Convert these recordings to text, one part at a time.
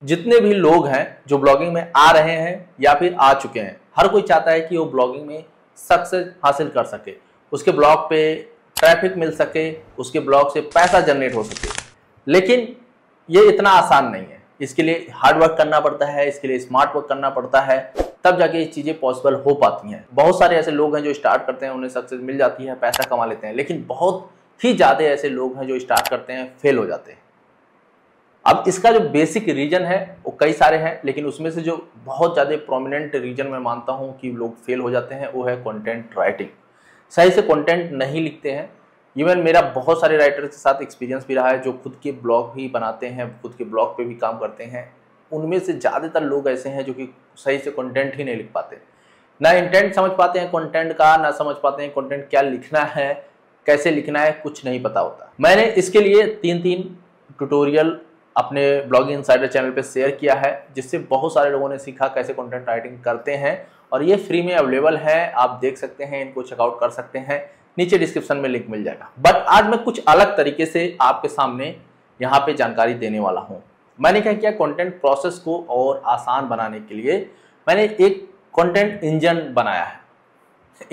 जितने भी लोग हैं जो ब्लॉगिंग में आ रहे हैं या फिर आ चुके हैं, हर कोई चाहता है कि वो ब्लॉगिंग में सक्सेस हासिल कर सके, उसके ब्लॉग पे ट्रैफिक मिल सके, उसके ब्लॉग से पैसा जनरेट हो सके। लेकिन ये इतना आसान नहीं है, इसके लिए हार्ड वर्क करना पड़ता है, इसके लिए स्मार्ट वर्क करना पड़ता है, तब जाके ये चीज़ें पॉसिबल हो पाती हैं। बहुत सारे ऐसे लोग हैं जो स्टार्ट करते हैं, उन्हें सक्सेस मिल जाती है, पैसा कमा लेते हैं, लेकिन बहुत ही ज़्यादा ऐसे लोग हैं जो स्टार्ट करते हैं, फेल हो जाते हैं। अब इसका जो बेसिक रीजन है वो कई सारे हैं, लेकिन उसमें से जो बहुत ज़्यादा प्रोमिनेंट रीजन मैं मानता हूँ कि लोग फेल हो जाते हैं, वो है कंटेंट राइटिंग। सही से कंटेंट नहीं लिखते हैं। इवन मेरा बहुत सारे राइटर के साथ एक्सपीरियंस भी रहा है जो खुद के ब्लॉग भी बनाते हैं, खुद के ब्लॉग पे भी काम करते हैं। उनमें से ज़्यादातर लोग ऐसे हैं जो कि सही से कंटेंट ही नहीं लिख पाते, ना इंटेंट समझ पाते हैं कंटेंट का, ना समझ पाते हैं कंटेंट क्या लिखना है, कैसे लिखना है, कुछ नहीं पता होता। मैंने इसके लिए 3 ट्यूटोरियल अपने ब्लॉगिंग इनसाइडर चैनल पे शेयर किया है, जिससे बहुत सारे लोगों ने सीखा कैसे कंटेंट राइटिंग करते हैं, और ये फ्री में अवेलेबल है, आप देख सकते हैं, इनको चेकआउट कर सकते हैं, नीचे डिस्क्रिप्शन में लिंक मिल जाएगा। बट आज मैं कुछ अलग तरीके से आपके सामने यहाँ पे जानकारी देने वाला हूँ। मैंने क्या किया, कंटेंट प्रोसेस को और आसान बनाने के लिए मैंने एक कंटेंट इंजन बनाया है।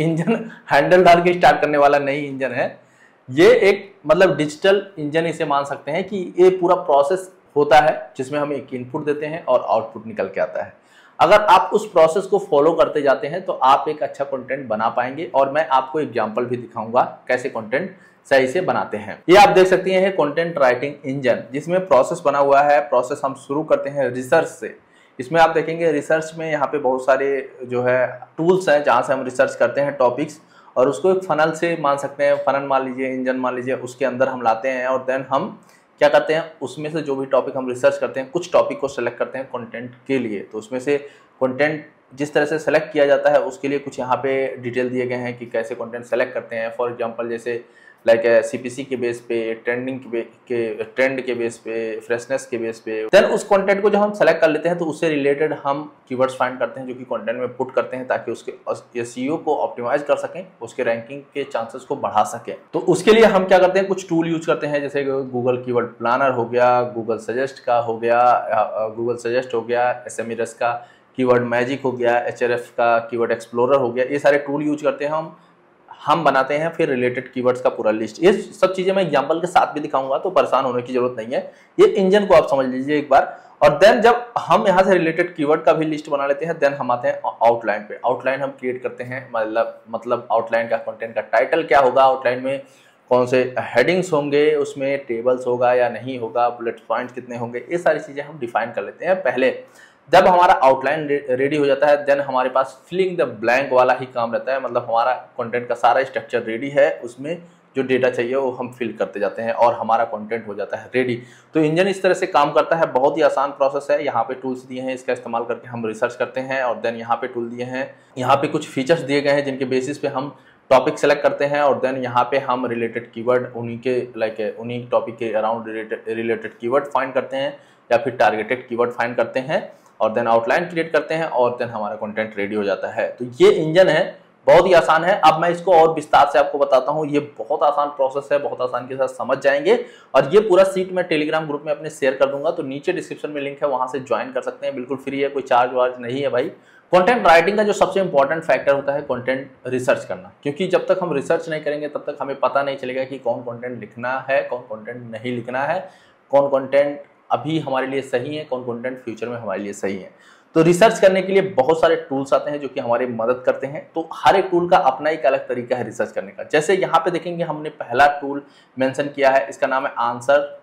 इंजन हैंडल डाल के स्टार्ट करने वाला नहीं इंजन है, ये एक मतलब डिजिटल इंजन इसे मान सकते हैं कि ये पूरा प्रोसेस होता है जिसमें हम एक इनपुट देते हैं और आउटपुट निकल के आता है। अगर आप उस प्रोसेस को फॉलो करते जाते हैं तो आप एक अच्छा कंटेंट बना पाएंगे, और मैं आपको एग्जांपल भी दिखाऊंगा कैसे कंटेंट सही से बनाते हैं। ये आप देख सकते हैं कंटेंट राइटिंग इंजन, जिसमें प्रोसेस बना हुआ है। प्रोसेस हम शुरू करते हैं रिसर्च से। इसमें आप देखेंगे रिसर्च में यहाँ पे बहुत सारे जो है टूल्स हैं जहाँ से हम रिसर्च करते हैं टॉपिक्स, और उसको एक फनल से मान सकते हैं, फनल मान लीजिए, इंजन मान लीजिए, उसके अंदर हम लाते हैं, और देन हम क्या करते हैं, उसमें से जो भी टॉपिक हम रिसर्च करते हैं, कुछ टॉपिक को सेलेक्ट करते हैं कंटेंट के लिए। तो उसमें से कंटेंट जिस तरह से सेलेक्ट किया जाता है उसके लिए कुछ यहाँ पे डिटेल दिए गए हैं कि कैसे कंटेंट सेलेक्ट करते हैं। फॉर एग्जांपल जैसे लाइक सीपीसी के बेस पे, ट्रेंड के बेस पे, फ्रेशनेस के बेस पे, देन उस कंटेंट को जब हम सेलेक्ट कर लेते हैं तो उससे रिलेटेड हम कीवर्ड्स फाइंड करते हैं जो कि कंटेंट में पुट करते हैं, ताकि उसके एसईओ को ऑप्टिमाइज कर सकें, उसके रैंकिंग के चांसेस को बढ़ा सकें। तो उसके लिए हम क्या करते हैं, कुछ टूल यूज करते हैं, जैसे गूगल कीवर्ड प्लानर हो गया, गूगल सजेस्ट का हो गया, गूगल सजेस्ट हो गया, एसएमआरएस का कीवर्ड मैजिक हो गया, एचआरएफ का कीवर्ड एक्सप्लोरर हो गया। ये सारे टूल यूज करते हैं हम बनाते हैं फिर रिलेटेड कीवर्ड्स का पूरा लिस्ट। ये सब चीजें मैं एग्जांपल के साथ भी दिखाऊंगा, तो परेशान होने की जरूरत नहीं है। ये इंजन को आप समझ लीजिए एक बार। और देन जब हम यहाँ से रिलेटेड कीवर्ड का भी लिस्ट बना लेते हैं, देन हम आते हैं आउटलाइन पे। आउटलाइन हम क्रिएट करते हैं, मतलब आउटलाइन का कंटेंट का टाइटल क्या होगा, आउटलाइन में कौन से हेडिंग्स होंगे, उसमें टेबल्स होगा या नहीं होगा, बुलेट पॉइंट्स कितने होंगे, ये सारी चीजें हम डिफाइन कर लेते हैं पहले। जब हमारा आउटलाइन रेडी हो जाता है, देन हमारे पास फिलिंग द ब्लैंक वाला ही काम रहता है। मतलब हमारा कंटेंट का सारा स्ट्रक्चर रेडी है, उसमें जो डेटा चाहिए वो हम फिल करते जाते हैं और हमारा कंटेंट हो जाता है रेडी। तो इंजन इस तरह से काम करता है, बहुत ही आसान प्रोसेस है। यहाँ पे टूल्स दिए हैं, इसका इस्तेमाल करके हम रिसर्च करते हैं, और देन यहाँ पे टूल दिए हैं, यहाँ पे कुछ फीचर्स दिए गए हैं जिनके बेसिस पे हम टॉपिक सेलेक्ट करते हैं, और देन यहाँ पे हम रिलेटेड कीवर्ड उन्हीं टॉपिक के अराउंड रिलेटेड कीवर्ड फाइंड करते हैं, या फिर टारगेटेड कीवर्ड फाइंड करते हैं, और देन आउटलाइन क्रिएट करते हैं, और देन हमारा कंटेंट रेडी हो जाता है। तो ये इंजन है, बहुत ही आसान है। अब मैं इसको और विस्तार से आपको बताता हूँ। ये बहुत आसान प्रोसेस है, बहुत आसान के साथ समझ जाएंगे, और ये पूरा सीट मैं टेलीग्राम ग्रुप में अपने शेयर कर दूंगा, तो नीचे डिस्क्रिप्शन में लिंक है, वहां से ज्वाइन कर सकते हैं, बिल्कुल फ्री है, कोई चार्ज वार्ज नहीं है भाई। कंटेंट राइटिंग का जो सबसे इंपॉर्टेंट फैक्टर होता है कंटेंट रिसर्च करना, क्योंकि जब तक हम रिसर्च नहीं करेंगे तब तक हमें पता नहीं चलेगा कि कौन कंटेंट लिखना है, कौन कंटेंट नहीं लिखना है, कौन कंटेंट अभी हमारे लिए सही है, कौन कंटेंट फ्यूचर में हमारे लिए सही है। तो रिसर्च करने के लिए बहुत सारे टूल्स आते हैं जो कि हमारी मदद करते हैं। तो हर एक टूल का अपना एक अलग तरीका है रिसर्च करने का। जैसे यहाँ पे देखेंगे हमने पहला टूल मेंशन किया है, इसका नाम है आंसर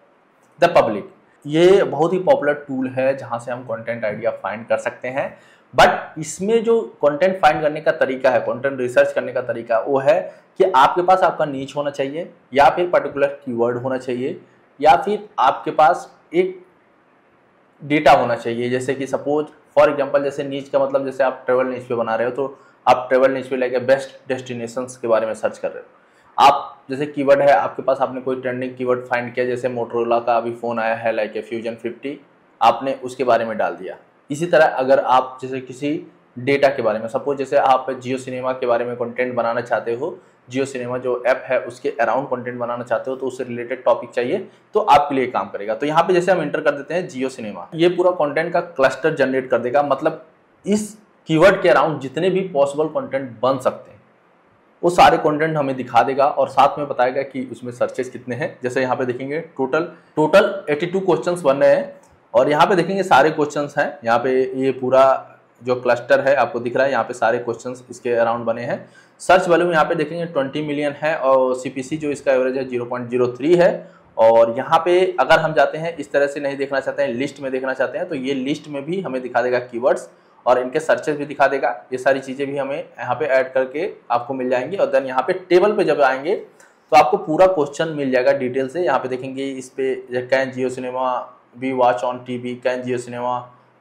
द पब्लिक। ये बहुत ही पॉपुलर टूल है जहाँ से हम कंटेंट आइडिया फाइंड कर सकते हैं। बट इसमें जो कंटेंट फाइंड करने का तरीका है, कंटेंट रिसर्च करने का तरीका, वो है कि आपके पास आपका नीच होना चाहिए, या फिर पर्टिकुलर कीवर्ड होना चाहिए, या फिर आपके पास एक डेटा होना चाहिए। जैसे कि सपोज फॉर एग्जांपल, जैसे नीच का मतलब, जैसे आप ट्रेवल नीच पे बना रहे हो, तो आप ट्रेवल नीच पे लाइक बेस्ट डेस्टिनेशंस के बारे में सर्च कर रहे हो। आप जैसे कीवर्ड है आपके पास, आपने कोई ट्रेंडिंग कीवर्ड फाइंड किया, जैसे मोटरोला का अभी फ़ोन आया है लाइक फ्यूजन 50, आपने उसके बारे में डाल दिया। इसी तरह अगर आप जैसे किसी डेटा के बारे में, सपोज जैसे आप जियो सिनेमा के बारे में कंटेंट बनाना चाहते हो, जियो सिनेमा जो ऐप है उसके अराउंड कंटेंट बनाना चाहते हो तो उससे रिलेटेड टॉपिक चाहिए तो आपके लिए काम करेगा। तो यहाँ पे जैसे हम एंटर कर देते हैं जियो सिनेमा, ये पूरा कंटेंट का क्लस्टर जनरेट कर देगा, मतलब इस कीवर्ड के अराउंड जितने भी पॉसिबल कंटेंट बन सकते हैं वो सारे कंटेंट हमें दिखा देगा और साथ में बताएगा कि उसमें सर्चेस कितने हैं। जैसे यहाँ पे देखेंगे टोटल 82 क्वेश्चंस बन रहे हैं और यहाँ पे देखेंगे सारे क्वेश्चंस हैं। यहाँ पे ये पूरा जो क्लस्टर है आपको दिख रहा है, यहाँ पे सारे क्वेश्चंस इसके अराउंड बने हैं। सर्च वॉल्यूम यहाँ पे देखेंगे 20 मिलियन है और सीपीसी जो इसका एवरेज है 0.03 है। और यहाँ पे अगर हम जाते हैं इस तरह से नहीं देखना चाहते हैं, लिस्ट में देखना चाहते हैं तो ये लिस्ट में भी हमें दिखा देगा कीवर्ड्स और इनके सर्चेस भी दिखा देगा। ये सारी चीज़ें भी हमें यहाँ पे ऐड करके आपको मिल जाएंगी। और देन यहाँ पे टेबल पे जब आएंगे तो आपको पूरा क्वेश्चन मिल जाएगा डिटेल से। यहाँ पे देखेंगे इस पे can Jio cinema be watch on TV, can Jio cinema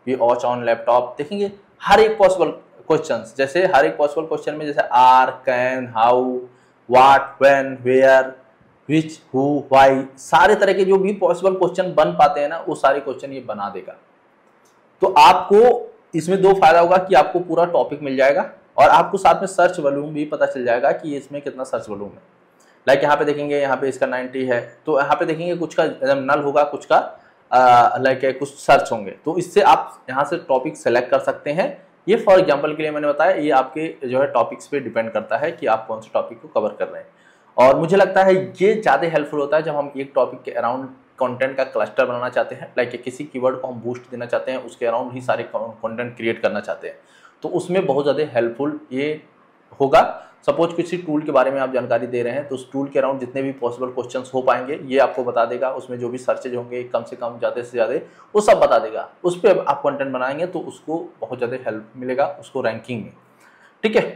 be watch on laptop, देखेंगे हर एक पॉसिबल क्वेश्चन। जैसे हर एक पॉसिबल क्वेश्चन में जैसे are, can, how, what, when, where, which, who, why, सारे तरह के जो भी पॉसिबल क्वेश्चन बन पाते हैं ना वो सारे क्वेश्चन ये बना देगा। तो आपको इसमें दो फायदा होगा कि आपको पूरा टॉपिक मिल जाएगा और आपको साथ में सर्च वॉल्यूम भी पता चल जाएगा कि इसमें कितना सर्च वॉल्यूम है। लाइक यहाँ पे देखेंगे यहाँ पे इसका 90 है तो यहाँ पे देखेंगे कुछ का नल होगा, कुछ का लाइक कुछ सर्च होंगे। तो इससे आप यहाँ से टॉपिक सेलेक्ट कर सकते हैं। ये फॉर एग्जांपल के लिए मैंने बताया, ये आपके जो है टॉपिक्स पे डिपेंड करता है कि आप कौन से टॉपिक को कवर कर रहे हैं। और मुझे लगता है ये ज़्यादा हेल्पफुल होता है जब हम एक टॉपिक के अराउंड कंटेंट का क्लस्टर बनाना चाहते हैं, लाइक किसी कीवर्ड को हम बूस्ट देना चाहते हैं, उसके अराउंड ही सारे कंटेंट क्रिएट करना चाहते हैं, तो उसमें बहुत ज़्यादा हेल्पफुल ये होगा। सपोज किसी टूल के बारे में आप जानकारी दे रहे हैं तो उस टूल के अराउंड जितने भी पॉसिबल क्वेश्चंस हो पाएंगे ये आपको बता देगा। उसमें जो भी सर्चेज होंगे कम से कम ज़्यादा से ज़्यादा वो सब बता देगा। उस पर आप कंटेंट बनाएंगे तो उसको बहुत ज़्यादा हेल्प मिलेगा उसको रैंकिंग में, ठीक है।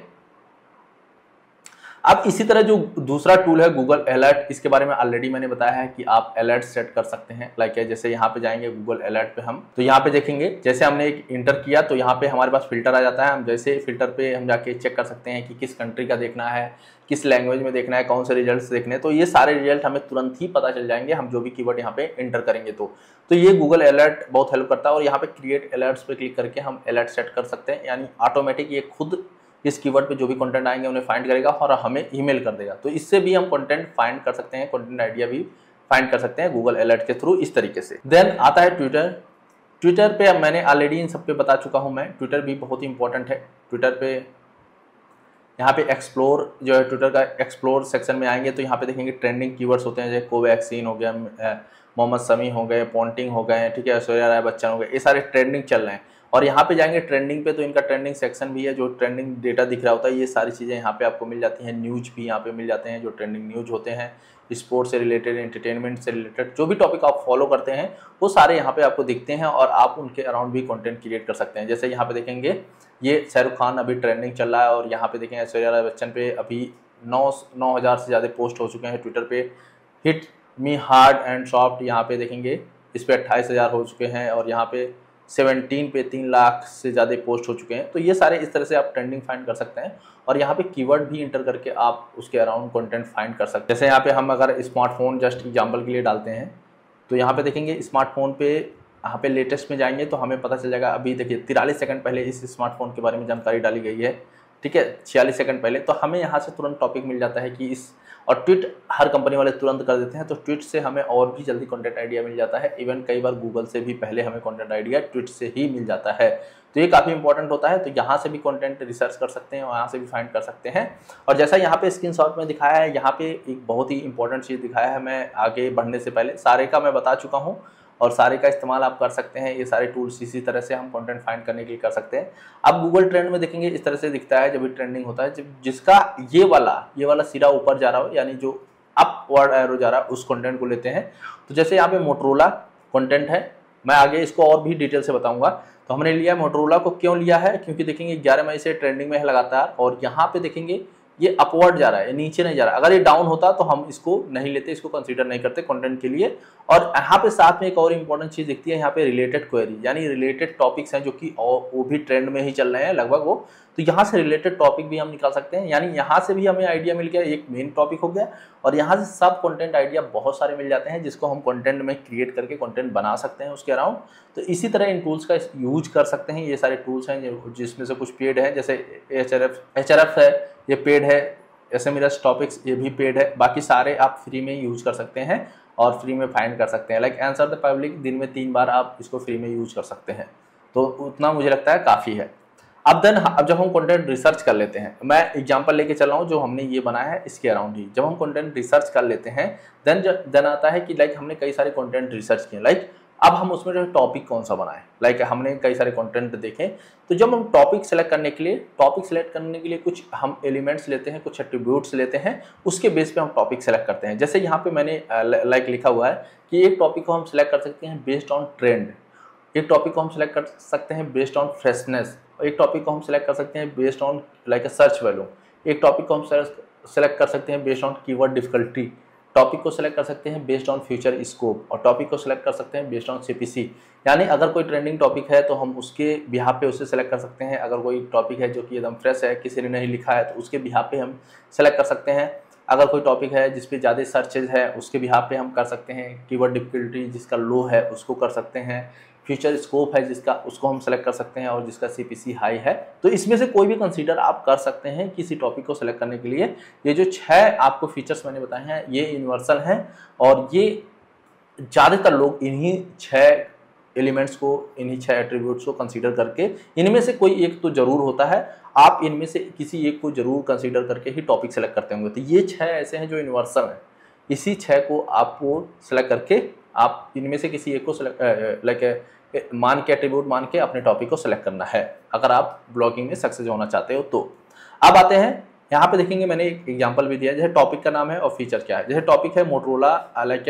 अब इसी तरह जो दूसरा टूल है गूगल अलर्ट, इसके बारे में ऑलरेडी मैंने बताया है कि आप अलर्ट सेट कर सकते हैं। लाइक जैसे यहाँ पे जाएंगे गूगल अलर्ट पे हम, तो यहाँ पे देखेंगे जैसे हमने एक इंटर किया तो यहाँ पे हमारे पास फिल्टर आ जाता है। हम जैसे फिल्टर पे हम जाके चेक कर सकते हैं कि किस कंट्री का देखना है, किस लैंग्वेज में देखना है, कौन से रिजल्ट देखने हैं। तो ये सारे रिजल्ट हमें तुरंत ही पता चल जाएंगे हम जो भी कीवर्ड यहाँ पे इंटर करेंगे। तो ये गूगल अलर्ट बहुत हेल्प करता है। और यहाँ पे क्रिएट अलर्ट्स पे क्लिक करके हम अलर्ट सेट कर सकते हैं, यानी ऑटोमेटिक ये खुद इस कीवर्ड पे जो भी कंटेंट आएंगे उन्हें फाइंड करेगा और हमें ईमेल कर देगा। तो इससे भी हम कंटेंट फाइंड कर सकते हैं, कंटेंट आइडिया भी फाइंड कर सकते हैं गूगल अलर्ट के थ्रू इस तरीके से। देन आता है ट्विटर पे मैंने ऑलरेडी इन सब पे बता चुका हूं मैं। ट्विटर भी बहुत ही इंपॉर्टेंट है। ट्विटर पे यहाँ पे एक्सप्लोर जो है ट्विटर का एक्सप्लोर सेक्शन में आएंगे तो यहाँ पे देखेंगे ट्रेंडिंग कीवर्ड्स होते हैं, जैसे कोवैक्सीन हो गया, मोहम्मद शमी हो गए, पॉन्टिंग हो गए, ठीक है, ऐश्वर्या राय बच्चन हो गए, ये सारे ट्रेंडिंग चल रहे हैं। और यहाँ पे जाएंगे ट्रेंडिंग पे तो इनका ट्रेंडिंग सेक्शन भी है, जो ट्रेंडिंग डेटा दिख रहा होता है ये सारी चीज़ें यहाँ पे आपको मिल जाती हैं। न्यूज भी यहाँ पे मिल जाते हैं, जो ट्रेंडिंग न्यूज होते हैं, स्पोर्ट्स से रिलेटेड, एंटरटेनमेंट से रिलेटेड जो भी टॉपिक आप फॉलो करते हैं वो सारे यहाँ पे आपको दिखते हैं और आप उनके अराउंड भी कंटेंट क्रिएट कर सकते हैं। जैसे यहाँ पे देखेंगे ये शाहरुख खान अभी ट्रेंडिंग चल रहा है और यहाँ पे देखेंगे ऐश्वर्या राय बच्चन पे अभी 9,000 से ज़्यादा पोस्ट हो चुके हैं ट्विटर पे। Hit me hard and soft यहाँ पे देखेंगे इस पर 28,000 हो चुके हैं और यहाँ पे 17 पे 3 लाख से ज़्यादा पोस्ट हो चुके हैं। तो ये सारे इस तरह से आप ट्रेंडिंग फाइंड कर सकते हैं और यहाँ पे कीवर्ड भी इंटर करके आप उसके अराउंड कंटेंट फाइंड कर सकते हैं। जैसे यहाँ पे हम अगर स्मार्टफोन जस्ट एग्जांपल के लिए डालते हैं तो यहाँ पे देखेंगे स्मार्टफोन पे यहाँ पे लेटेस्ट में जाएंगे तो हमें पता चल जाएगा। अभी देखिए 43 सेकंड पहले इस स्मार्टफोन के बारे में जानकारी डाली गई है, ठीक है, 46 सेकंड पहले। तो हमें यहाँ से तुरंत टॉपिक मिल जाता है कि इस, और ट्वीट हर कंपनी वाले तुरंत कर देते हैं तो ट्वीट से हमें और भी जल्दी कंटेंट आइडिया मिल जाता है। इवन कई बार गूगल से भी पहले हमें कंटेंट आइडिया ट्वीट से ही मिल जाता है। तो ये काफ़ी इंपॉर्टेंट होता है। तो यहाँ से भी कंटेंट रिसर्च कर सकते हैं और यहाँ से भी फाइंड कर सकते हैं। और जैसा यहाँ पे स्क्रीनशॉट में दिखाया है, यहाँ पे एक बहुत ही इंपॉर्टेंट चीज़ दिखाया है। मैं आगे बढ़ने से पहले सारे का मैं बता चुका हूँ और सारे का इस्तेमाल आप कर सकते हैं। ये सारे टूल्स इसी तरह से हम कंटेंट फाइंड करने के लिए कर सकते हैं। अब गूगल ट्रेंड में देखेंगे इस तरह से दिखता है जब भी ट्रेंडिंग होता है, जब जिसका ये वाला सिरा ऊपर जा रहा हो, यानी जो अपवर्ड एरो जा रहा है, उस कंटेंट को लेते हैं। तो जैसे यहाँ पे मोटरोला कंटेंट है, मैं आगे इसको और भी डिटेल से बताऊंगा। तो हमने लिया मोटरोला को, क्यों लिया है, क्योंकि देखेंगे 11 मई से ट्रेंडिंग में है लगातार और यहाँ पे देखेंगे ये अपवर्ड जा रहा है, नीचे नहीं जा रहा। अगर ये डाउन होता तो हम इसको नहीं लेते, इसको कंसीडर नहीं करते कंटेंट के लिए। और यहाँ पे साथ में एक और इंपॉर्टेंट चीज दिखती है, यहाँ पे रिलेटेड क्वेरी, यानी रिलेटेड टॉपिक्स हैं जो कि वो भी ट्रेंड में ही चल रहे हैं लगभग वो। तो यहाँ से रिलेटेड टॉपिक भी हम निकाल सकते हैं, यानी यहाँ से भी हमें आइडिया मिल गया, एक मेन टॉपिक हो गया और यहाँ से सब कंटेंट आइडिया बहुत सारे मिल जाते हैं जिसको हम कंटेंट में क्रिएट करके कंटेंट बना सकते हैं उसके अराउंड। तो इसी तरह इन टूल्स का यूज कर सकते हैं। ये सारे टूल्स हैं जिसमें से कुछ पेड है, जैसे एचआरएफ है, ये पेड है। एसएमएस टॉपिक्स ये भी पेड है, बाकी सारे आप फ्री में यूज कर सकते हैं और फ्री में फाइंड कर सकते हैं। लाइक आंसर द पब्लिक दिन में 3 बार आप इसको फ्री में यूज कर सकते हैं, तो उतना मुझे लगता है काफ़ी है। अब जब हम कंटेंट रिसर्च कर लेते हैं, मैं एग्जांपल लेके चल रहा हूँ जो हमने ये बनाया है इसके अराउंड ही, जब हम कंटेंट रिसर्च कर लेते हैं देन आता है कि लाइक हमने कई सारे कंटेंट रिसर्च किए, लाइक अब हम उसमें जो टॉपिक कौन सा बनाएं, लाइक हमने कई सारे कंटेंट देखे, तो जब हम टॉपिक सेलेक्ट करने के लिए कुछ हम एलिमेंट्स लेते हैं, कुछ एट्रीब्यूट्स लेते हैं, उसके बेस पे हम टॉपिक सेलेक्ट करते हैं। जैसे यहाँ पे मैंने लाइक लिखा हुआ है कि एक टॉपिक को हम सेलेक्ट कर सकते हैं बेस्ड ऑन ट्रेंड, एक टॉपिक को हम सेलेक्ट कर सकते हैं बेस्ड ऑन फ्रेशनेस, एक टॉपिक को हम सेलेक्ट कर सकते हैं based on like search value, एक टॉपिक को हम सेलेक्ट कर सकते हैं based on keyword difficulty, topic को सेलेक्ट कर सकते हैं बेस्ड ऑन फ्यूचर स्कोप, और टॉपिक को सेलेक्ट कर सकते हैं बेस्ड ऑन सीपीसी। यानी अगर कोई ट्रेंडिंग टॉपिक है तो हम उसके बिहाफ पे उसे सेलेक्ट कर सकते हैं, अगर कोई टॉपिक है जो कि एकदम फ्रेश है, किसी ने नहीं लिखा है, तो उसके बिहाफ पे हम सेलेक्ट कर सकते हैं। अगर कोई टॉपिक है जिस पे ज़्यादा सर्चेज है उसके बिहाफ पे हम कर सकते हैं, कीवर्ड डिफिकल्टी जिसका लो है उसको कर सकते हैं, फ्यूचर स्कोप है जिसका उसको हम सेलेक्ट कर सकते हैं, और जिसका सीपीसी हाई है। तो इसमें से कोई भी कंसीडर आप कर सकते हैं किसी टॉपिक को सेलेक्ट करने के लिए। ये जो 6 आपको फीचर्स मैंने बताए हैं ये यूनिवर्सल हैं, और ये ज़्यादातर लोग इन्हीं 6 एलिमेंट्स को, इन्हीं 6 एट्रीब्यूट्स को कंसीडर करके, इनमें से कोई एक तो जरूर होता है, आप इनमें से किसी एक को जरूर कंसीडर करके ही टॉपिक सेलेक्ट करते होंगे। तो ये 6 ऐसे हैं जो यूनिवर्सल हैं, इसी 6 को आपको सेलेक्ट करके आप इनमें से किसी एक को लाइक मान के एट्रीब्यूट मान के अपने टॉपिक को सेलेक्ट करना है, अगर आप ब्लॉगिंग में सक्सेस होना चाहते हो तो। अब आते हैं यहाँ पे, देखेंगे मैंने एक एग्जांपल भी दिया है, जैसे टॉपिक का नाम है और फीचर क्या है। जैसे टॉपिक है Motorola like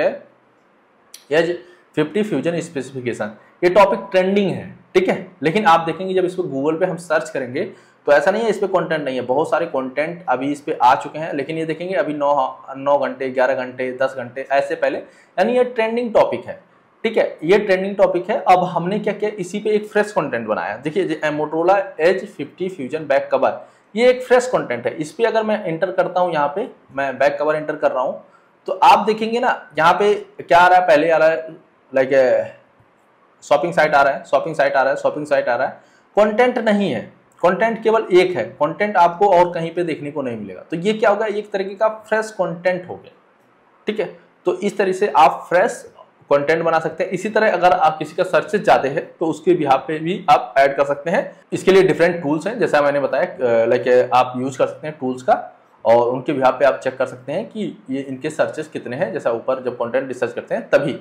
Edge 50 Fusion specification, ये टॉपिक ट्रेंडिंग है, ठीक है। लेकिन आप देखेंगे जब इसको गूगल पे हम सर्च करेंगे तो ऐसा नहीं है इस पे कंटेंट नहीं है, बहुत सारे कंटेंट अभी इस पे आ चुके हैं, लेकिन ये देखेंगे अभी 9 घंटे 11 घंटे 10 घंटे ऐसे पहले, यानी ये ट्रेंडिंग टॉपिक है, ठीक है, ये ट्रेंडिंग टॉपिक है। अब हमने क्या किया, इसी पे एक फ्रेश कंटेंट बनाया। देखिए Motorola Edge 50 Fusion back cover, ये एक फ्रेश कंटेंट है। इस पे अगर मैं एंटर करता हूँ, यहाँ पे मैं बैक कवर एंटर कर रहा हूँ, तो आप देखेंगे ना यहाँ पे क्या आ रहा है, पहले आ रहा है लाइक शॉपिंग साइट आ रहा है, शॉपिंग साइट आ रहा है, शॉपिंग साइट आ रहा है, कंटेंट नहीं है, कंटेंट केवल एक है, कंटेंट आपको और कहीं पे देखने को नहीं मिलेगा। तो ये क्या होगा, एक तरीके का फ्रेश कंटेंट हो गया, ठीक है। तो इस तरीके से आप फ्रेश कंटेंट बना सकते हैं। इसी तरह अगर आप किसी का सर्चेज ज़्यादा है तो उसके बिहाफ पे भी आप ऐड कर सकते हैं। इसके लिए डिफरेंट टूल्स हैं, जैसा मैंने बताया, लाइक आप यूज कर सकते हैं टूल्स का, और उनके बिहाफ पे आप चेक कर सकते हैं कि ये इनके सर्चेस कितने हैं, जैसा ऊपर जब कंटेंट रिसर्च करते हैं तभी।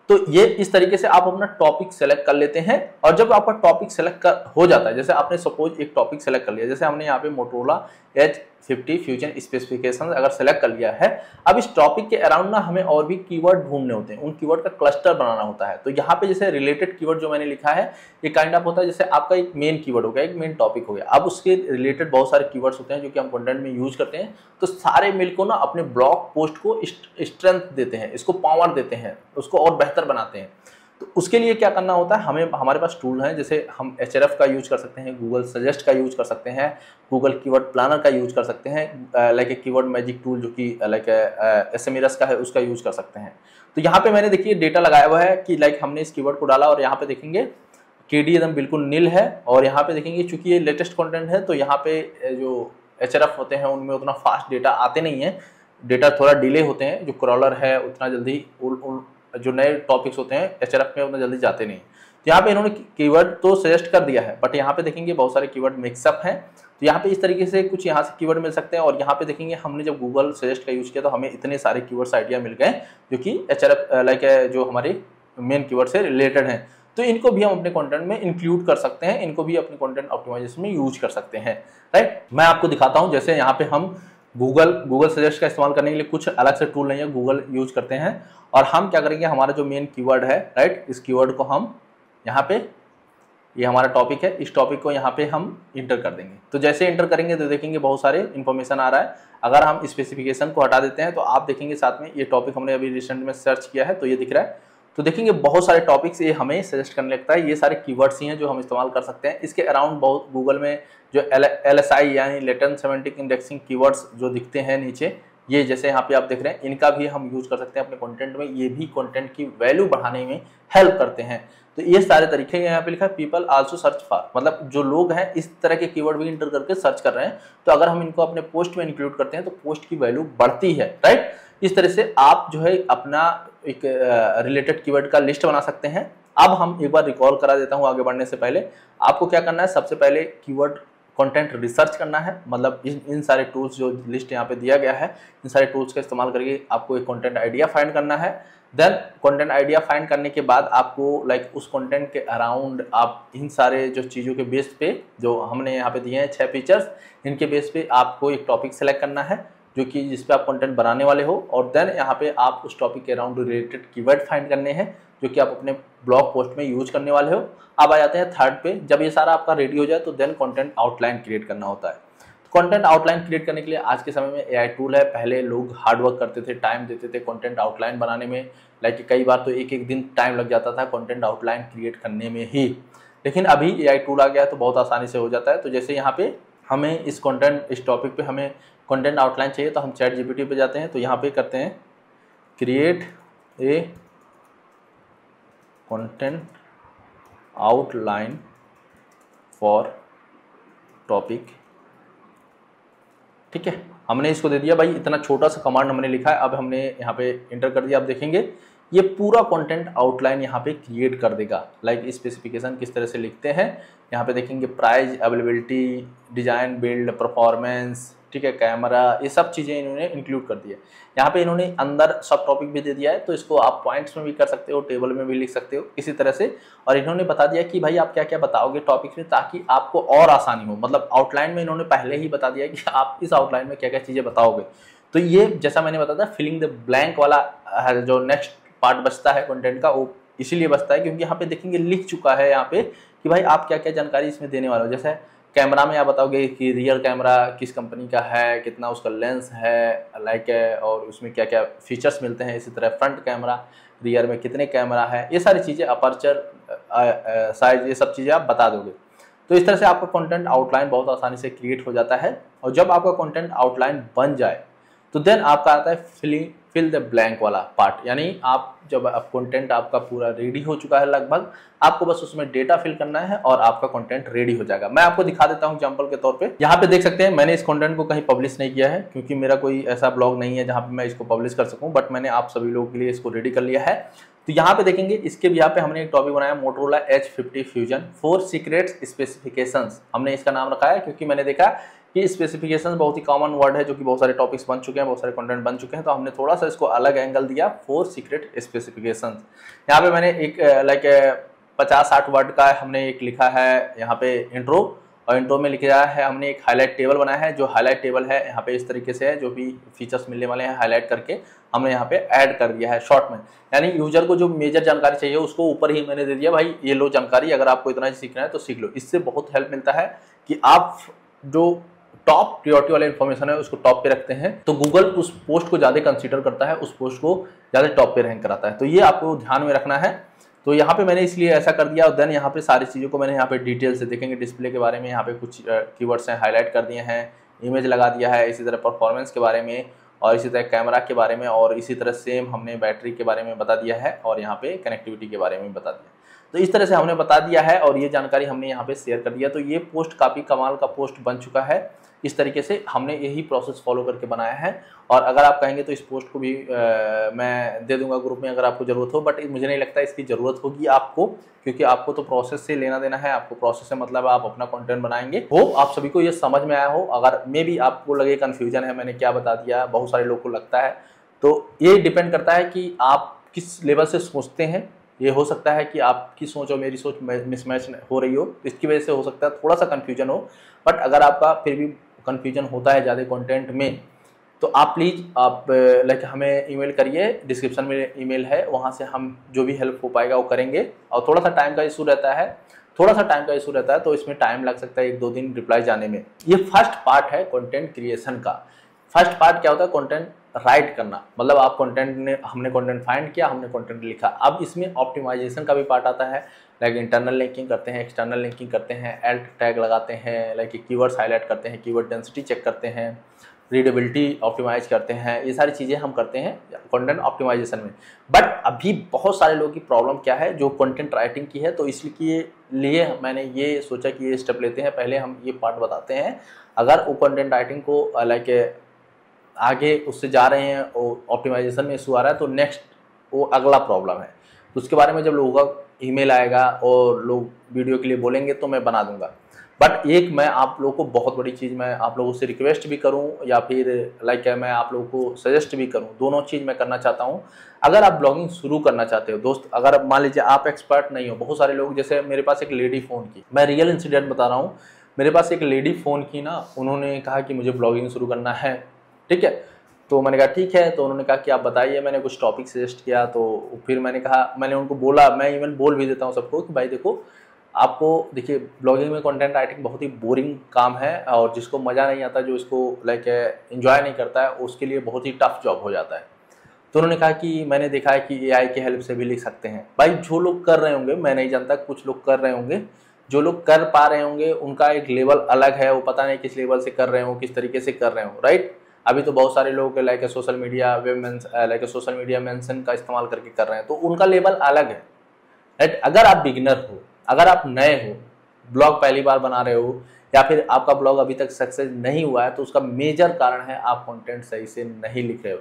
तो ये इस तरीके से आप अपना टॉपिक सेलेक्ट कर लेते हैं, और जब आपका टॉपिक सेलेक्ट हो जाता है, जैसे आपने सपोज एक टॉपिक सेलेक्ट कर लिया, जैसे हमने यहाँ पे मोटोरोला एज 50 फ्यूजन स्पेसिफिकेशन अगर सेलेक्ट कर लिया है, अब इस टॉपिक के अराउंड ना हमें और भी कीवर्ड ढूंढने होते हैं, उन कीवर्ड का क्लस्टर बनाना होता है। तो यहाँ पे जैसे रिलेटेड कीवर्ड जो मैंने लिखा है, ये काइंड ऑफ होता है जैसे आपका एक मेन कीवर्ड हो गया, एक मेन टॉपिक हो गया, अब उसके रिलेटेड बहुत सारे कीवर्ड्स होते हैं जो कि हम कंटेंट में यूज करते हैं। तो सारे मिलकर ना अपने ब्लॉग पोस्ट को स्ट्रेंथ देते हैं, इसको पावर देते हैं, उसको और बेहतर बनाते हैं। तो उसके लिए क्या करना होता है, हमारे पास टूल हैं, जैसे हम HRF का यूज कर सकते हैं, गूगल सजेस्ट का यूज कर सकते हैं, गूगल कीवर्ड प्लानर का यूज कर सकते हैं, like a keyword magic tool जो कि लाइक एसएमएस का है उसका यूज कर सकते हैं। तो यहाँ पे मैंने देखिए डेटा लगाया हुआ है कि लाइक हमने इस कीवर्ड को डाला, और यहाँ पे देखेंगे KD एकदम बिल्कुल नील है, और यहाँ पे देखेंगे चूंकि ये लेटेस्ट कंटेंट है तो यहाँ पे जो HRF होते हैं उनमें उतना फास्ट डेटा आते नहीं है, डेटा थोड़ा डिले होते हैं, जो क्रॉलर है उतना जल्दी जो नए टॉपिक्स होते हैं HRF में उतना जल्दी जाते नहीं। तो यहाँ पे इन्होंने कीवर्ड तो सजेस्ट कर दिया है, बट यहाँ पे देखेंगे बहुत सारे कीवर्ड मिक्सअप हैं। तो यहाँ पे इस तरीके से कुछ यहाँ से कीवर्ड मिल सकते हैं, और यहाँ पे देखेंगे हमने जब गूगल सजेस्ट का यूज किया तो हमें इतने सारे कीवर्ड्स आइडिया मिल गए जो कि HRF लाइक जो हमारे मेन कीवर्ड से रिलेटेड हैं। तो इनको भी हम अपने कंटेंट में इंक्लूड कर सकते हैं, इनको भी अपने कंटेंट ऑप्टिमाइजेशन में यूज कर सकते हैं, राइट। मैं आपको दिखाता हूँ, जैसे यहाँ पे हम गूगल सजेस्ट का इस्तेमाल करने के लिए कुछ अलग से टूल नहीं है, गूगल यूज करते हैं। और हम क्या करेंगे, हमारा जो मेन कीवर्ड है, राइट, इस कीवर्ड को हम यहाँ पे, ये हमारा टॉपिक है, इस टॉपिक को यहाँ पे हम इंटर कर देंगे। तो जैसे इंटर करेंगे तो देखेंगे बहुत सारे इन्फॉर्मेशन आ रहा है। अगर हम स्पेसिफिकेशन को हटा देते हैं तो आप देखेंगे साथ में ये टॉपिक हमने अभी रिसेंट में सर्च किया है तो ये दिख रहा है। तो देखेंगे बहुत सारे टॉपिक्स ये हमें सजेस्ट करने लगता है, ये सारे कीवर्ड्स ही हैं जो हम इस्तेमाल कर सकते हैं। इसके अराउंड बहुत गूगल में जो LSI यानी लेटेंट सेमेंटिक इंडेक्सिंग कीवर्ड्स जो दिखते हैं नीचे, ये जैसे यहाँ पे आप देख रहे हैं, इनका भी हम यूज कर सकते हैं अपने कंटेंट में, ये भी कंटेंट की वैल्यू बढ़ाने में हेल्प करते हैं। तो ये सारे तरीके यहाँ पे लिखा है पीपल आल्सो सर्च फॉर, मतलब जो लोग हैं इस तरह के कीवर्ड भी इंटर करके सर्च कर रहे हैं, तो अगर हम इनको अपने पोस्ट में इंक्लूड करते हैं तो पोस्ट की वैल्यू बढ़ती है, राइट। इस तरह से आप जो है अपना एक रिलेटेड कीवर्ड का लिस्ट बना सकते हैं। अब हम एक बार रिकॉल करा देता हूँ आगे बढ़ने से पहले। आपको क्या करना है, सबसे पहले कीवर्ड कंटेंट रिसर्च करना है, मतलब इन सारे टूल्स जो लिस्ट यहाँ पे दिया गया है, इन सारे टूल्स का इस्तेमाल करके आपको एक कंटेंट आइडिया फाइंड करना है। देन कंटेंट आइडिया फाइंड करने के बाद आपको लाइक उस कंटेंट के अराउंड आप इन सारे जो चीज़ों के बेस पे जो हमने यहाँ पे दिए हैं 6 फीचर्स, इनके बेस पे आपको एक टॉपिक सेलेक्ट करना है जो कि जिस पे आप कंटेंट बनाने वाले हो, और देन यहाँ पे आप उस टॉपिक के अराउंड रिलेटेड कीवर्ड फाइंड करने हैं जो कि आप अपने ब्लॉग पोस्ट में यूज करने वाले हो। अब आ जाते हैं थर्ड पे। जब ये सारा आपका रेडी हो जाए तो देन कंटेंट आउटलाइन क्रिएट करना होता है। तो कंटेंट आउटलाइन क्रिएट करने के लिए आज के समय में एआई टूल है। पहले लोग हार्डवर्क करते थे, टाइम देते थे कंटेंट आउटलाइन बनाने में, लाइक कई बार तो एक एक दिन टाइम लग जाता था कंटेंट आउटलाइन क्रिएट करने में ही। लेकिन अभी एआई टूल आ गया है तो बहुत आसानी से हो जाता है। तो जैसे यहाँ पे हमें इस टॉपिक पे हमें कंटेंट आउटलाइन चाहिए तो हम चैट जीपीटी पे जाते हैं, तो यहाँ पे करते हैं create a content outline for topic, ठीक है। हमने इसको दे दिया भाई, इतना छोटा सा कमांड हमने लिखा है, अब हमने यहाँ पे इंटर कर दिया। आप देखेंगे ये पूरा कंटेंट आउटलाइन यहाँ पे क्रिएट कर देगा, लाइक स्पेसिफिकेशन किस तरह से लिखते हैं। यहाँ पे देखेंगे price, availability, design, build, performance, ठीक है, कैमरा, ये सब चीज़ें इन्होंने इंक्लूड कर दिया। यहाँ पे इन्होंने अंदर सब टॉपिक भी दे दिया है, तो इसको आप पॉइंट्स में भी कर सकते हो, टेबल में भी लिख सकते हो इसी तरह से। और इन्होंने बता दिया कि भाई आप क्या क्या बताओगे टॉपिक्स में ताकि आपको और आसानी हो, मतलब आउटलाइन में इन्होंने पहले ही बता दिया कि आप इस आउटलाइन में क्या क्या चीज़ें बताओगे। तो ये जैसा मैंने बताया था फिलिंग द ब्लैंक वाला जो नेक्स्ट पार्ट बचता है कंटेंट का, वो इसीलिए बचता है क्योंकि यहाँ पे देखेंगे लिख चुका है यहाँ पे कि भाई आप क्या क्या जानकारी इसमें देने वाले हो। जैसे कैमरा में आप बताओगे कि रियर कैमरा किस कंपनी का है, कितना उसका लेंस है, लाइक है, और उसमें क्या क्या फीचर्स मिलते हैं। इसी तरह फ्रंट कैमरा, रियर में कितने कैमरा है, ये सारी चीज़ें, अपर्चर, साइज, ये सब चीज़ें आप बता दोगे। तो इस तरह से आपका कंटेंट आउटलाइन बहुत आसानी से क्रिएट हो जाता है। और जब आपका कंटेंट आउटलाइन बन जाए तो देन आपका आता है फिल द ब्लैंक वाला पार्ट, यानी आप जब आप कंटेंट आपका पूरा रेडी हो चुका है लगभग, आपको बस उसमें डेटा फिल करना है और आपका कंटेंट रेडी हो जाएगा। मैं आपको दिखा देता हूं एग्जांपल के तौर पे। यहाँ पे देख सकते हैं मैंने इस कंटेंट को कहीं पब्लिश नहीं किया है क्योंकि मेरा कोई ऐसा ब्लॉग नहीं है जहाँ पे मैं इसको पब्लिश कर सकूँ, बट मैंने आप सभी लोगों के लिए इसको रेडी कर लिया है। तो यहाँ पे देखेंगे इसके यहाँ पे हमने एक टॉपिक बनाया Motorola H50 fusion 4 secrets specifications. हमने इसका नाम रखा है क्योंकि मैंने देखा कि स्पेसिफिकेशन बहुत ही कॉमन वर्ड है जो कि बहुत सारे टॉपिक्स बन चुके हैं, बहुत सारे कंटेंट बन चुके हैं, तो हमने थोड़ा सा इसको अलग एंगल दिया 4 सीक्रेट स्पेसिफिकेशंस। यहाँ पे मैंने एक लाइक 50-60 वर्ड का हमने एक लिखा है यहाँ पे इंट्रो, और इंट्रो में लिखा है हमने एक हाईलाइट टेबल बनाया है। जो हाईलाइट टेबल है यहाँ पे इस तरीके से है, जो भी फीचर्स मिलने वाले हैं हाईलाइट करके हमने यहाँ पे ऐड कर दिया है शॉर्ट में, यानी यूजर को जो मेजर जानकारी चाहिए उसको ऊपर ही मैंने दे दिया भाई ये लो जानकारी, अगर आपको इतना ही सीखना है तो सीख लो। इससे बहुत हेल्प मिलता है कि आप जो टॉप प्रियोरिटी वाले इन्फॉर्मेशन है उसको टॉप पे रखते हैं तो गूगल उस पोस्ट को ज़्यादा कंसीडर करता है, उस पोस्ट को ज़्यादा टॉप पे रैंक कराता है। तो ये आपको ध्यान में रखना है। तो यहाँ पे मैंने इसलिए ऐसा कर दिया, और देन यहाँ पे सारी चीज़ों को मैंने यहाँ पे डिटेल से देखेंगे। डिस्प्ले के बारे में यहाँ पे कुछ कीवर्ड्स हैं हाईलाइट कर दिए हैं, इमेज लगा दिया है, इसी तरह परफॉर्मेंस के बारे में, और इसी तरह कैमरा के बारे में, और इसी तरह सेम हमने बैटरी के बारे में बता दिया है, और यहाँ पे कनेक्टिविटी के बारे में बता दिया। तो इस तरह से हमने बता दिया है और ये जानकारी हमने यहाँ पे शेयर कर दिया। तो ये पोस्ट काफ़ी कमाल का पोस्ट बन चुका है। इस तरीके से हमने यही प्रोसेस फॉलो करके बनाया है, और अगर आप कहेंगे तो इस पोस्ट को भी मैं दे दूंगा ग्रुप में अगर आपको ज़रूरत हो, बट मुझे नहीं लगता इसकी ज़रूरत होगी आपको, क्योंकि आपको तो प्रोसेस से लेना देना है। आपको प्रोसेस से मतलब आप अपना कंटेंट बनाएंगे। हो आप सभी को ये समझ में आया हो। अगर मे भी आपको लगे कन्फ्यूजन है मैंने क्या बता दिया, बहुत सारे लोग को लगता है, तो ये डिपेंड करता है कि आप किस लेवल से सोचते हैं। ये हो सकता है कि आपकी सोच और मेरी सोच मिसमैच हो रही हो, इसकी वजह से हो सकता है थोड़ा सा कन्फ्यूजन हो। बट अगर आपका फिर भी कन्फ्यूजन होता है ज़्यादा कंटेंट में, तो आप प्लीज़ आप लाइक हमें ईमेल करिए, डिस्क्रिप्शन में ईमेल है, वहाँ से हम जो भी हेल्प हो पाएगा वो करेंगे। और थोड़ा सा टाइम का इशू रहता है, तो इसमें टाइम लग सकता है 1-2 दिन रिप्लाई जाने में। ये फर्स्ट पार्ट है कंटेंट क्रिएशन का। फर्स्ट पार्ट क्या होता है, कंटेंट राइट करना, मतलब आप हमने कंटेंट फाइंड किया, हमने कंटेंट लिखा। अब इसमें ऑप्टिमाइजेशन का भी पार्ट आता है, लाइक इंटरनल लिंकिंग करते हैं, एक्सटर्नल लिंकिंग करते हैं, एल्ट टैग लगाते हैं, लाइक कीवर्ड्स हाईलाइट करते हैं, कीवर्ड डेंसिटी चेक करते हैं, रीडेबिलिटी ऑप्टिमाइज करते हैं, ये सारी चीज़ें हम करते हैं कंटेंट ऑप्टिमाइजेशन में। बट अभी बहुत सारे लोगों की प्रॉब्लम क्या है जो कंटेंट राइटिंग की है, तो इसलिए मैंने ये सोचा कि ये स्टेप लेते हैं। पहले हम ये पार्ट बताते हैं, अगर वो कंटेंट राइटिंग को लाइक आगे उससे जा रहे हैं और ऑप्टिमाइजेशन में इशू आ रहा है, तो नेक्स्ट वो अगला प्रॉब्लम है। तो उसके बारे में जब लोगों का ईमेल आएगा और लोग वीडियो के लिए बोलेंगे तो मैं बना दूंगा। बट एक मैं आप लोगों को बहुत बड़ी चीज़ मैं आप लोगों से रिक्वेस्ट भी करूं या फिर लाइक मैं आप लोगों को सजेस्ट भी करूं, दोनों चीज़ मैं करना चाहता हूं। अगर आप ब्लॉगिंग शुरू करना चाहते हो दोस्त, अगर मान लीजिए आप एक्सपर्ट नहीं हो, बहुत सारे लोग, जैसे मेरे पास एक लेडी फ़ोन की, मैं रियल इंसिडेंट बता रहा हूँ, मेरे पास एक लेडी फ़ोन की ना, उन्होंने कहा कि मुझे ब्लॉगिंग शुरू करना है, ठीक है। तो मैंने कहा ठीक है, तो उन्होंने कहा कि आप बताइए, मैंने कुछ टॉपिक सजेस्ट किया। तो फिर मैंने कहा, मैंने उनको बोला, मैं इवन बोल भी देता हूँ सबको कि भाई देखो, आपको देखिए ब्लॉगिंग में कंटेंट राइटिंग बहुत ही बोरिंग काम है और जिसको मज़ा नहीं आता, जो इसको लाइक एंजॉय नहीं करता है, उसके लिए बहुत ही टफ जॉब हो जाता है। तो उन्होंने कहा कि मैंने देखा है कि एआई की हेल्प से भी लिख सकते हैं। भाई जो लोग कर रहे होंगे, मैं नहीं जानता, कुछ लोग कर रहे होंगे, जो लोग कर पा रहे होंगे उनका एक लेवल अलग है, वो पता नहीं किस लेवल से कर रहे हो, किस तरीके से कर रहे हो, राइट। अभी तो बहुत सारे लोग लाइक सोशल मीडिया मेंशन का इस्तेमाल करके कर रहे हैं, तो उनका लेवल अलग है, राइट। अगर आप बिगिनर हो, अगर आप नए हो, ब्लॉग पहली बार बना रहे हो या फिर आपका ब्लॉग अभी तक सक्सेस नहीं हुआ है, तो उसका मेजर कारण है आप कंटेंट सही से नहीं लिख रहे हो।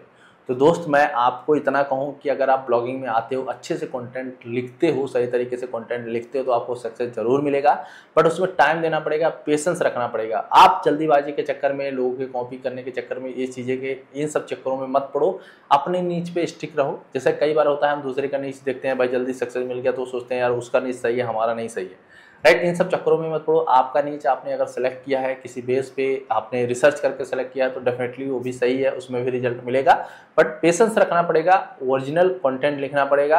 तो दोस्त मैं आपको इतना कहूँ कि अगर आप ब्लॉगिंग में आते हो, अच्छे से कंटेंट लिखते हो, सही तरीके से कंटेंट लिखते हो, तो आपको सक्सेस जरूर मिलेगा। बट उसमें टाइम देना पड़ेगा, पेशेंस रखना पड़ेगा। आप जल्दीबाजी के चक्कर में, लोगों के कॉपी करने के चक्कर में, ये चीज़ें के इन सब चक्करों में मत पड़ो, अपने नीच पे स्टिक रहो। जैसे कई बार होता है हम दूसरे का नीच देखते हैं, भाई जल्दी सक्सेस मिल गया तो सोचते हैं यार उसका नीच सही है, हमारा नहीं सही है, राइट। इन सब चक्करों में मत पड़ो। आपका नीच आपने अगर सेलेक्ट किया है, किसी बेस पे आपने रिसर्च करके सेलेक्ट किया है, तो डेफिनेटली वो भी सही है, उसमें भी रिजल्ट मिलेगा। बट पेशेंस रखना पड़ेगा, ओरिजिनल कंटेंट लिखना पड़ेगा।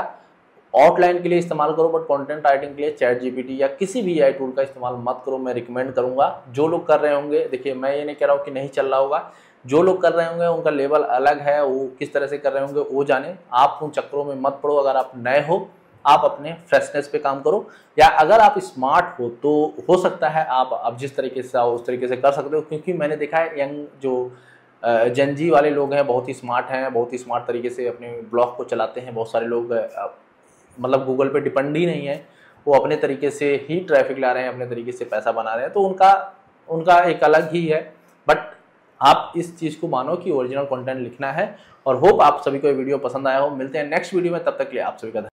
आउटलाइन के लिए इस्तेमाल करो, बट कंटेंट राइटिंग के लिए चैट जीपीटी या किसी भी एआई टूल का इस्तेमाल मत करो, मैं रिकमेंड करूंगा। जो लोग कर रहे होंगे, देखिए मैं ये नहीं कह रहा हूँ कि नहीं चल रहा होगा, जो लोग कर रहे होंगे उनका लेवल अलग है, वो किस तरह से कर रहे होंगे वो जाने। आप उन चक्करों में मत पड़ो। अगर आप नए हो, आप अपने फ्रेशनेस पे काम करो, या अगर आप स्मार्ट हो तो हो सकता है आप जिस तरीके से आओ उस तरीके से कर सकते हो। क्योंकि मैंने देखा है यंग जो जेनजी वाले लोग हैं बहुत ही स्मार्ट हैं, बहुत ही स्मार्ट तरीके से अपने ब्लॉग को चलाते हैं। बहुत सारे लोग मतलब गूगल पे डिपेंड ही नहीं है, वो अपने तरीके से ही ट्रैफिक ला रहे हैं, अपने तरीके से पैसा बना रहे हैं, तो उनका एक अलग ही है। बट आप इस चीज़ को मानो कि ओरिजिनल कंटेंट लिखना है। और होप आप सभी को ये वीडियो पसंद आया हो। मिलते हैं नेक्स्ट वीडियो में, तब तक के लिए आप सभी का